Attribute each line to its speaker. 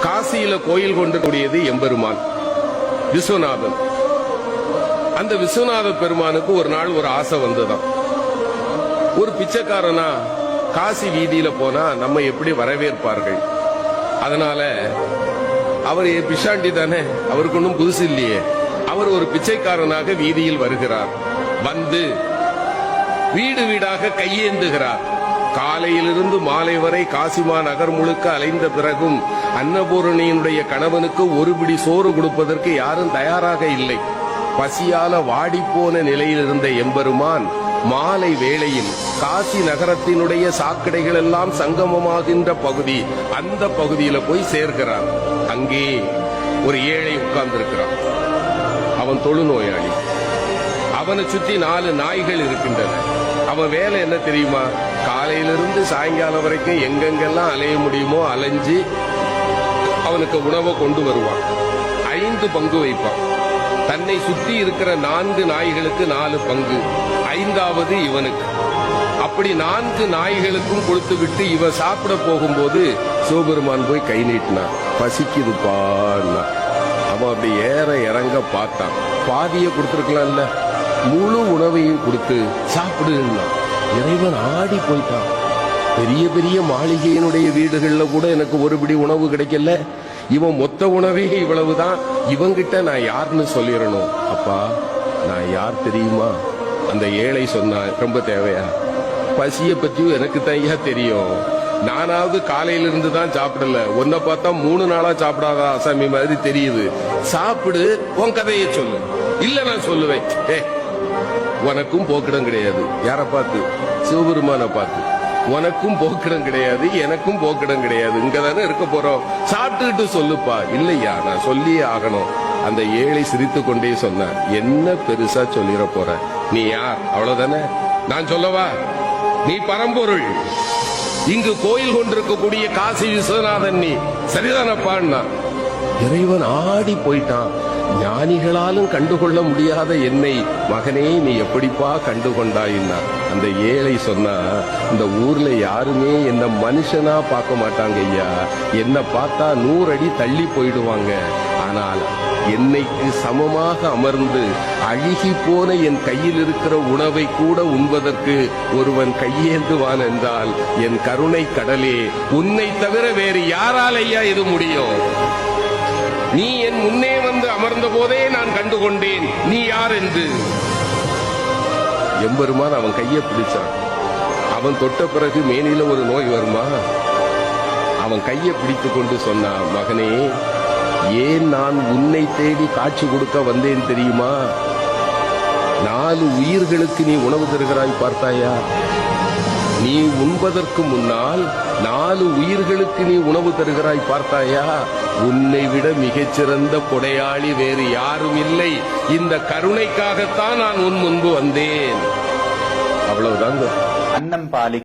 Speaker 1: காசியில கோயில் கொண்டிருக்கூடியது எம்பெருமான் விஸ்வநாதன். அந்த விஸ்வநாத பெருமானுக்கு ஒரு நாள் ஒரு ஆசை வந்துதான். ஒரு பிச்சைக்காரனா காசி வீதியில போனா நம்ம எப்படி வரவேற்பார்கள்? அதனால அவர் பிஷாண்டி தானே, அவருக்கு ஒன்றும் புதுசு இல்லையே. அவர் ஒரு பிச்சைக்காரனாக வீதியில் வருகிறார். வந்து வீடு வீடாக கையேந்துகிறார். காலையிலிருந்து மாலை வரை காசிமா நகர் முழுக்க அலைந்த பிறகும் அன்னபூரணியினுடைய கணவனுக்கு ஒரு பிடி சோறு கொடுப்பதற்கு யாரும் தயாராக இல்லை. பசியால வாடிப்போன நிலையில் இருந்த எம்பெருமான் மாலை வேளையில் காசி நகரத்தினுடைய சாக்கடைகள் எல்லாம் சங்கமமாகின்ற பகுதி, அந்த பகுதியில போய் சேர்க்கிறார். அங்கே ஒரு ஏழை உட்கார்ந்திருக்கிறான். அவன் தொழுநோயாளி. அவனை சுற்றி 4 நாய்கள் இருக்கின்றன. அவன் வேலை என்ன தெரியுமா? காலையிலிருந்து சாயங்காலம் வரைக்கும் எங்கெங்கெல்லாம் அலைய முடியுமோ அலைஞ்சு அவனுக்கு உணவை கொண்டு வருவான். 5 பங்கு வைப்பான். தன்னை சுற்றி இருக்கிற 4 நாய்களுக்கு 4 பங்கு, 5வது இவனுக்கு. அப்படி 4 நாய்களுக்கும் கொடுத்து விட்டு இவன் சாப்பிட போகும்போது சிவபெருமான் போய் கை நீட்டினான். பசிக்குதுப்பான்னா. அவன் அப்படி ஏற இறங்க பார்த்தான். பாதியை கொடுத்துருக்கலாம்ல, முழு உணவையும் கொடுத்து சாப்பிடுன்னா. இறைவன் ஆடி போயிட்டான். பெரிய பெரிய மாளிகையினுடைய வீடுகள்ல கூட எனக்கு ஒரு பிடி உணவு கிடைக்கல, இவன் மொத்த உணவே இவ்வளவுதான், இவங்கிட்ட நான் யாருன்னு சொல்லிடணும். அப்பா நான் யார் தெரியுமா? அந்த ஏழை சொன்னா, ரொம்ப தேவையா? பசிய பத்தியும் எனக்கு தையா தெரியும். நானாவது காலையிலிருந்து தான் சாப்பிடல, உன்னை பார்த்தா 3 நாளா சாப்பிடாத அசாமி மாதிரி தெரியுது. சாப்பிடு, உன் கதையை சொல்லு. இல்ல நான் சொல்லுவேன். உனக்கும் போக்கிடம் கிடையாது. யார பார்த்து? சிவபெருமான பார்த்து. உனக்கும் போக்கிடம் கிடையாது, எனக்கும் போக்கிடம் கிடையாது. இங்கதானே இருக்க போறோம், சாப்பிட்டுக்கிட்டு சொல்லுப்பா. இல்லையா, நான் சொல்லியே ஆகணும். அந்த ஏழை சிரித்து கொண்டே சொன்ன, என்ன பெருசா சொல்லிட போற? நீ யார்? அவ்வளவுதானே. நான் சொல்லவா? நீ பரம்பொருள். இங்கு கோயில் கொண்டிருக்கக்கூடிய காசி விஸ்வநாதன் நீ. சரிதானப்பான்னா. இறைவன் ஆடி போயிட்டான். ஞானிகளாலும் கண்டுகொள்ள முடியாத என்னை மகனே நீ எப்படிப்பா கண்டுகொண்டாயின்னா. அந்த ஏழை சொன்னா, இந்த ஊர்ல யாருமே என்ன மனுஷனா பார்க்க மாட்டாங்க ஐயா. என்ன பார்த்தா 100 அடி தள்ளி போயிடுவாங்க. ஆனால் என்னைக்கு சமமாக அமர்ந்து அழுகி போன என் கையில் இருக்கிற உணவை கூட உண்பதற்கு ஒருவன் கையேந்துவான் என்றால் என் கருணை கடலே, உன்னை தவிர வேறு யாரால் ஐயா இது முடியும்? நீ என் முன்னே வந்து அமர்ந்த போதே நான் கண்டுகொண்டேன் நீ யார் என்று. எம்பெருமான் அவன் கையை பிடிச்சான். அவன் தொட்ட பிறகு மேனில ஒரு நோய் வருமா? அவன் கையை பிடித்து கொண்டு சொன்னான், மகனே, ஏன் நான் உன்னை தேடி காட்சி கொடுக்க வந்தேன் தெரியுமா? 4 உயிர்களுக்கு நீ உணவு தருகிறாய் பார்த்தாயா? நீ உண்பதற்கு முன்னால் 4 உயிர்களுக்கு நீ உணவு தருகிறாய் பார்த்தாயா? உன்னை விட மிகச்சிறந்த கொடையாளி வேறு யாரும் இல்லை. இந்த கருணைக்காகத்தான் நான் உன் முன்பு வந்தேன். அவ்வளவுதான்.
Speaker 2: அன்னம் பாலி